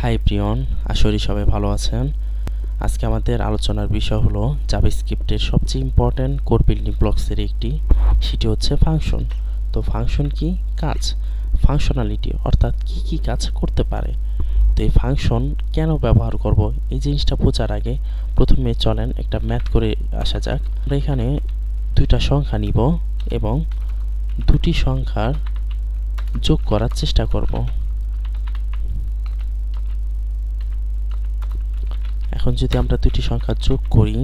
High প্রিয়ন, আশা করি সবাই ভালো আছেন। আজকে আমাদের আলোচনার বিষয় হলো জাভাস্ক্রিপ্টের সবচেয়ে ইম্পর্ট্যান্ট কোর বিল্ডিং ব্লকসের একটি, সেটি হচ্ছে ফাংশন। তো ফাংশন কি? কাজ, ফাংশনালিটি, অর্থাৎ কি কি কাজ করতে পারে। তো এই ফাংশন কেন ব্যবহার করব, এই জিনিসটা বোঝার আগে প্রথমে চলেন একটা ম্যাথ করে আসা যাক। আমরা এখানে দুইটা সংখ্যা নিব এবং দুটি সংখ্যার যোগ করার চেষ্টা করব। এখন যদি আমরা দুটি সংখ্যা যোগ করি,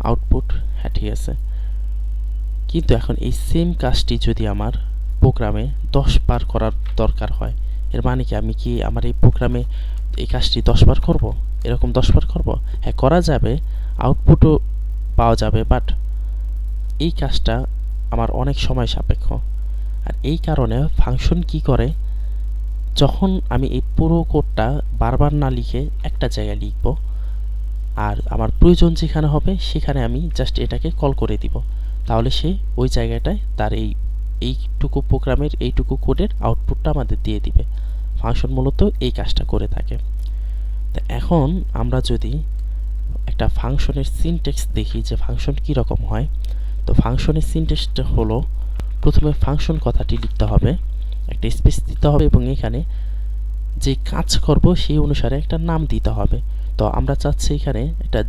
আউটপুট হ্যাঁ ঠিক আছে, কিন্তু এখন এই সেম কাজটি যদি আমার প্রোগ্রামে 10 বার করার দরকার হয়, এর মানে কি আমি কি আমার এই প্রোগ্রামে এই কাজটি 10 বার করব, এরকম 10 বার করব? হ্যাঁ, করা যাবে, আউটপুটও পাওয়া যাবে, বাট এই কাজটা আমার অনেক সময় সাপেক্ষ। আর এই কারণে ফাংশন কি করে, যখন আমি এই পুরো কোডটা বারবার না লিখে একটা জায়গায় লিখব, আর আমার প্রয়োজন যেখানে হবে সেখানে আমি জাস্ট এটাকে কল করে দিব, তাহলে সে ওই জায়গাটায় তার এইটুকু প্রোগ্রামের এইটুকু কোডের আউটপুটটা আমাদের দিয়ে দিবে। ফাংশন মূলত এই কাজটা করে থাকে। তো এখন আমরা যদি একটা ফাংশনের সিনট্যাক্স দেখি যে ফাংশন কী রকম হয়, তো ফাংশনের সিনট্যাক্সটা হলো, প্রথমে ফাংশন কথাটি লিখতে হবে, একটা স্পেস দিতে হবে এবং এখানে যে কাজ করব সেই অনুসারে একটা নাম দিতে হবে। তো আমরা চাচ্ছি এখানে একটা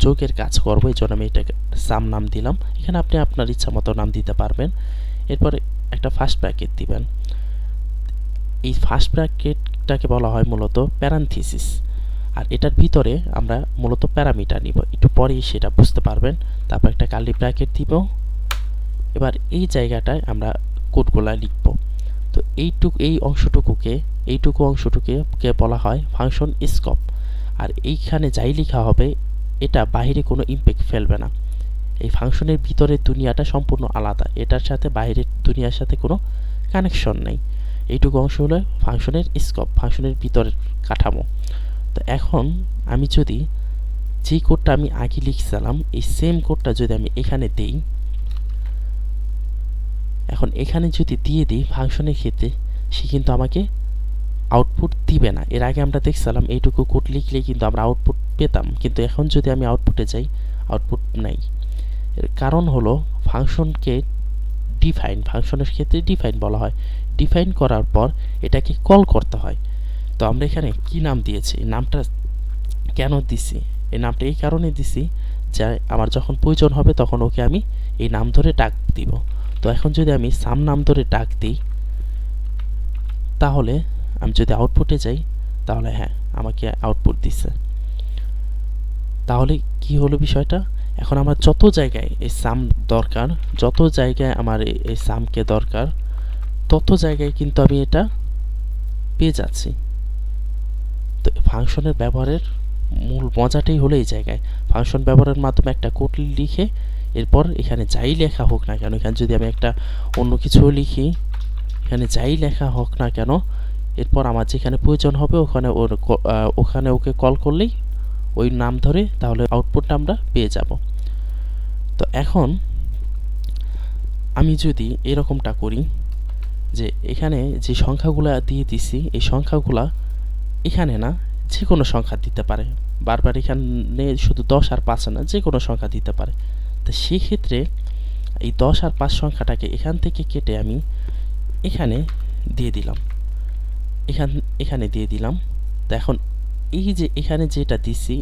যোগের কাজ করব, এই জন্য আমি এটাকে সাম নাম দিলাম। এখানে আপনি আপনার ইচ্ছা মতো নাম দিতে পারবেন। এরপরে একটা ফার্স্ট ব্র্যাকেট দিবেন। এই ফার্স্ট ব্র্যাকেটটাকে বলা হয় মূলত প্যারান্থিসিস, আর এটার ভিতরে আমরা মূলত প্যারামিটার নিব, একটু পরেই সেটা বুঝতে পারবেন। তারপর একটা কার্লি ব্র্যাকেট দিব। এবার এই জায়গাটায় আমরা কোডগুলা লিখব। তো এই অংশটুকুকে বলা হয় ফাংশন স্কোপ। আর এইখানে যাই লেখা হবে এটা বাইরে কোনো ইমপ্যাক্ট ফেলবে না। এই ফাংশনের ভিতরের দুনিয়াটা সম্পূর্ণ আলাদা, এটার সাথে বাইরের দুনিয়ার সাথে কোনো কানেকশন নেই। এইটুকু অংশ হলো ফাংশনের স্কোপ, ফাংশনের ভিতরের কাঠামো। তো এখন আমি যদি যেই কোডটা আমি আগে লিখছিলাম এই সেম কোডটা যদি আমি এখানে দেই, এখন এখানে যদি দিয়ে দিই ফাংশনের ক্ষেত্রে, সে কিন্তু আমাকে আউটপুট দিবে না। এর আগে আমরা দেখছিলাম এইটুকু কোড লিখলে কিন্তু আমরা আউটপুট পেতাম, কিন্তু এখন যদি আমি আউটপুটে যাই, আউটপুট নাই। এর কারণ হলো ফাংশনকে ফাংশনের ক্ষেত্রে ডিফাইন বলা হয়। ডিফাইন করার পর এটাকে কল করতে হয়। তো আমরা এখানে কি নাম দিয়েছি, নামটা কেন দিছি, এই নামটা এই কারণে দিছি যে আমার যখন প্রয়োজন হবে তখন ওকে আমি এই নাম ধরে ডাক দিব। তো এখন যদি আমি সাম নাম ধরে ডাক দিই, তাহলে আমি যদি আউটপুটে যাই, তাহলে হ্যাঁ আমাকে আউটপুট দিচ্ছে। তাহলে কি হলো বিষয়টা, এখন আমার যত জায়গায় এই সাম দরকার, যত জায়গায় আমার এই সামকে দরকার, তত জায়গায় কিন্তু আমি এটা পেয়ে যাচ্ছি। তো ফাংশনের ব্যবহারের মূল মজাটাই হলো এই জায়গায়, ফাংশন ব্যবহারের মাধ্যমে একটা কোড লিখে এরপর এখানে যাই লেখা হোক না কেন, এখানে যদি আমি একটা অন্য কিছু লিখি, এখানে যাই লেখা হোক না কেন, এরপর আমার যেখানে প্রয়োজন হবে ওখানে ওকে কল করলেই ওই নাম ধরে তাহলে আউটপুটটা আমরা পেয়ে যাব। তো এখন আমি যদি এরকমটা করি যে এখানে যে সংখ্যাগুলো দিয়ে দিছি, এই সংখ্যাগুলা এখানে না যে কোনো সংখ্যা দিতে পারে, বারবার এখানে শুধু 10 আর 5 না, যে কোনো সংখ্যা দিতে পারে। তো সেক্ষেত্রে এই 10 আর 5 সংখ্যাটাকে এখান থেকে কেটে আমি এখানে দিয়ে দিলাম, এখানে দিয়ে দিলাম। তো এখন এই যে এখানে যেটা দিছি,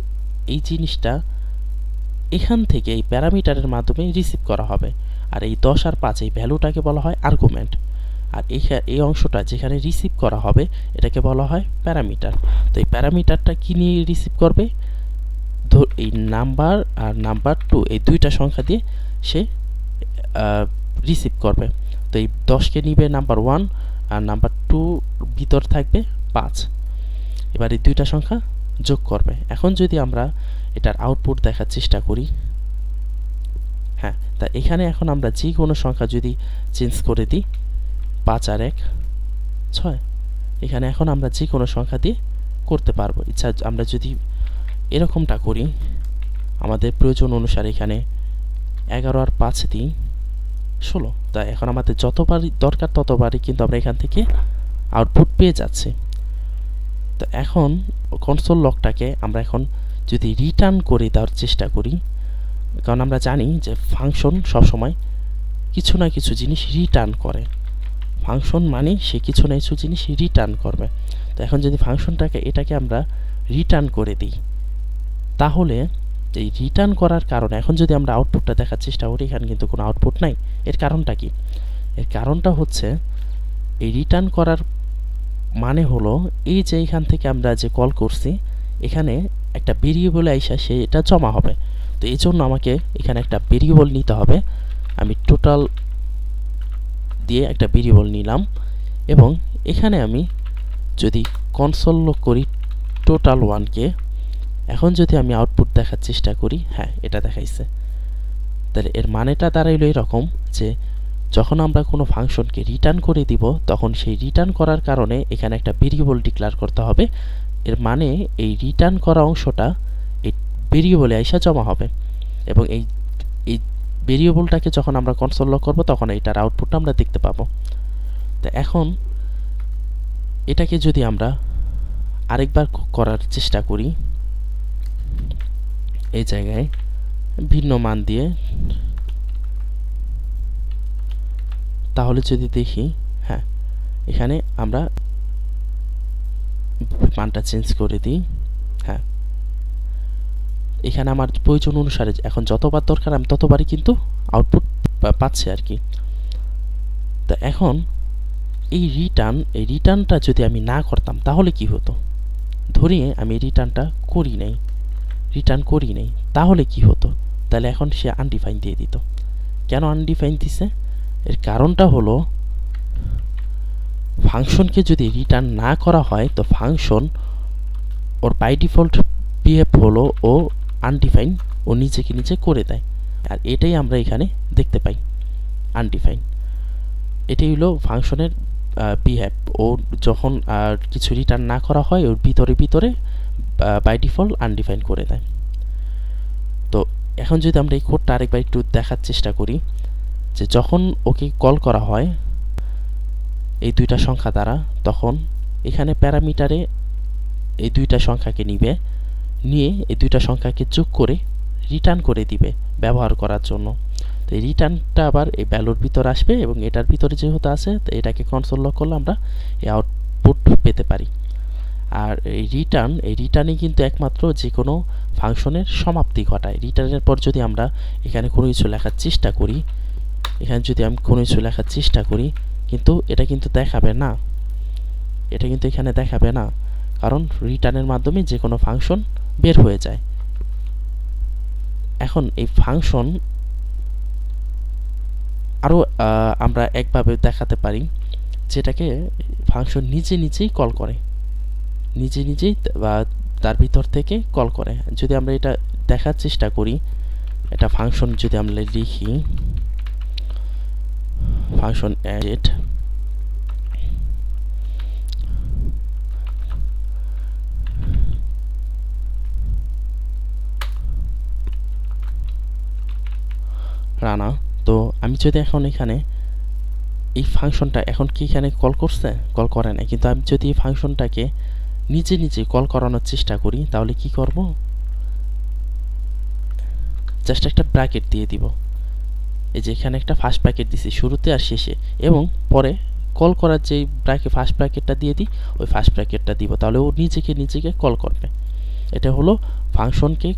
এই জিনিসটা এখান থেকে এই প্যারামিটারের মাধ্যমে রিসিভ করা হবে। আর এই 10 আর 5 এই ভ্যালুটাকে বলা হয় আর্গুমেন্ট। আর এই অংশটা যেখানে রিসিভ করা হবে এটাকে বলা হয় প্যারামিটার। তো এই প্যারামিটারটা কি নিয়ে রিসিভ করবে, এই নাম্বার আর নাম্বার 2 এই দুইটা সংখ্যা দিয়ে সে রিসিভ করবে। তো এই 10কে নিবে নাম্বার 1 আর নাম্বার 2 ভিতর থাকবে 5। এবার এই দুইটা সংখ্যা যোগ করবে। এখন যদি আমরা এটার আউটপুট দেখার চেষ্টা করি, হ্যাঁ, তা এখানে এখন আমরা যে কোনো সংখ্যা যদি চেঞ্জ করে দিই, 5 আর 1 6, এখানে এখন আমরা যে কোনো সংখ্যা দিয়ে করতে পারবো। ইচ্ছা আমরা যদি এরকমটা করি, আমাদের প্রয়োজন অনুসারে এখানে 11 আর 5 দিই 16। তাই এখন আমাদের যতবারই দরকার ততবারই কিন্তু আমরা এখান থেকে আউটপুট পেয়ে যাচ্ছি। তো এখন কনসোল লগটাকে আমরা এখন যদি রিটার্ন করে দেওয়ার চেষ্টা করি, কারণ আমরা জানি যে ফাংশন সবসময় কিছু না কিছু জিনিস রিটার্ন করে। ফাংশন মানে সে কিছু না কিছু জিনিস রিটার্ন করবে। তো এখন যদি এটাকে আমরা রিটার্ন করে দিই, তাহলে এই রিটার্ন করার কারণে এখন যদি আমরা আউটপুটটা দেখার চেষ্টা করি, এখানে কিন্তু কোনো আউটপুট নাই। এর কারণটা কি? এর কারণটা হচ্ছে এই রিটার্ন করার মানে হলো এই যে এখান থেকে আমরা যে কল করছি, এখানে একটা ভেরিয়েবল আইসা সে এটা জমা হবে। তো এই জন্য আমাকে এখানে একটা ভেরিয়েবল নিতে হবে। আমি টোটাল দিয়ে একটা ভেরিয়েবল নিলাম এবং এখানে আমি যদি কনসোল লগ করি টোটাল 1কে, এখন যদি আমি আউটপুট দেখার চেষ্টা করি, হ্যাঁ এটা দেখাইছে। তাহলে এর মানেটা দাঁড়াইলো এরকম যে যখন আমরা কোনো ফাংশনকে রিটার্ন করে দিব, তখন সেই রিটার্ন করার কারণে এখানে একটা ভেরিয়েবল ডিক্লেয়ার করতে হবে। এর মানে এই রিটার্ন করা অংশটা এই ভেরিয়েবলে আইসা জমা হবে এবং এই ভেরিয়েবলটাকে যখন আমরা কনসোল লগ করব, তখন এটার আউটপুটটা আমরা দেখতে পাবো। তো এখন এটাকে যদি আমরা আরেকবার করার চেষ্টা করি, এই জায়গায় ভিন্ন মান দিয়ে, তাহলে যদি দেখি, হ্যাঁ এখানে আমরা মানটা চেঞ্জ করে দিই। হ্যাঁ, এখানে আমার প্রয়োজন অনুসারে এখন যতবার দরকার আমি ততবারই কিন্তু আউটপুট পাচ্ছি আর কি। তো এখন এই রিটার্নটা যদি আমি না করতাম, তাহলে কি হতো? ধরি আমি রিটার্ন করি নাই, তাহলে কি হতো? তাহলে এখন সে আনডিফাইন দিয়ে দিত। কেন আনডিফাইন দিছে? এর কারণটা হলো ফাংশনকে যদি রিটার্ন না করা হয়, তো ফাংশন ওর বাই ডিফল্ট বিহেভ হলো ও আনডিফাইন, ও নিজেকে নিজে করে দেয়। আর এটাই আমরা এখানে দেখতে পাই, আনডিফাইন। এটাই হলো ফাংশনের বিহেভ। ও যখন কিছু রিটার্ন না করা হয়, ওর ভিতরে বাই ডিফল্ট আনডিফাইন করে দেয়। তো এখন যদি আমরা এই কোডটা আরেকবার একটু দেখার চেষ্টা করি, যে যখন ওকে কল করা হয় এই দুইটা সংখ্যা দ্বারা, তখন এখানে প্যারামিটারে এই দুইটা সংখ্যাকে নিয়ে এই দুইটা সংখ্যাকে যোগ করে রিটার্ন করে দিবে ব্যবহার করার জন্য। তো এই রিটার্নটা আবার এই ভ্যালুর ভিতর আসবে এবং এটার ভিতরে যেহেতু আছে, তো এটাকে কনসোল লগ করলে আমরা এই আউটপুট পেতে পারি। আর এই রিটার্নই কিন্তু একমাত্র যে কোনো ফাংশনের সমাপ্তি ঘটায়। রিটার্নের পর যদি আমরা এখানে কোনো কিছু লেখার চেষ্টা করি, কিন্তু এটা কিন্তু দেখাবে না, এখানে দেখাবে না, কারণ রিটার্নের মাধ্যমে যে কোনো ফাংশন বের হয়ে যায়। এখন এই ফাংশন আরও আমরা একভাবে দেখাতে পারি, যেটাকে ফাংশন নিজেই কল করে, নিজেই বা তার ভিতর থেকে কল করে। যদি আমরা এটা দেখার চেষ্টা করি, এটা ফাংশন যদি আমরা লিখি ফাংশন add, রানা। তো আমি যদি এখন এখানে এই ফাংশনটা এখন কি এখানে কল করে না, কিন্তু আমি যদি এই ফাংশনটাকে নিজে কল করানোর চেষ্টা করি, তাহলে কি করব? জাস্ট একটা ব্র্যাকেট দিয়ে দিব। এই যে এখানে একটা ফার্স্ট ব্র্যাকেট দিছি শুরুতে আর শেষে, এবং পরে কল করার যে ফার্স্ট ব্র্যাকেটটা দিয়ে দিই, ওই ফার্স্ট ব্র্যাকেটটা দিব, তাহলে ও নিজেকে কল করবে। এটা হলো ফাংশনকে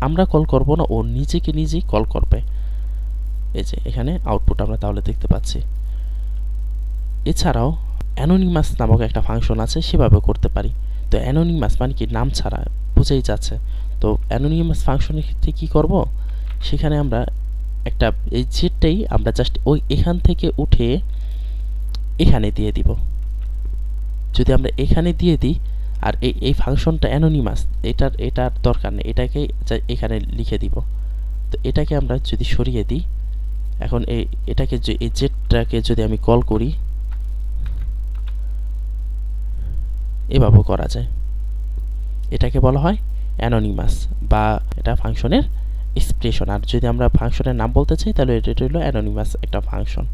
আমরা কল করব না, ও নিজেই কল করবে। এই যে এখানে আউটপুট আমরা তাহলে দেখতে পাচ্ছি। এছাড়াও অ্যানোনিমাস নামক একটা ফাংশন আছে, সেভাবে করতে পারি। তো অ্যানোনিমাস মানে কি, নাম ছাড়া, বুঝেই যাচ্ছে। তো অ্যানোনিমাস ফাংশনের ক্ষেত্রে কী করব? সেখানে আমরা একটা এই জেডটাই আমরা জাস্ট এখান থেকে উঠে এখানে দিয়ে দিব। যদি আমরা এখানে দিয়ে দিই, আর এই ফাংশনটা অ্যানোনিমাস, এটার দরকার নেই, এটাকে এখানে লিখে দিব। তো এটাকে আমরা যদি সরিয়ে দিই, এখন এই জেডটাকে যদি আমি কল করি, এভাবে করা যায়। এটাকে বলা হয় অ্যানোনিমাস, বা এটা ফাংশনের এক্সপ্রেশন। আর যদি আমরা ফাংশনের নাম বলতে চাই, তাহলে এটা হলো অ্যানোনিমাস একটা ফাংশন।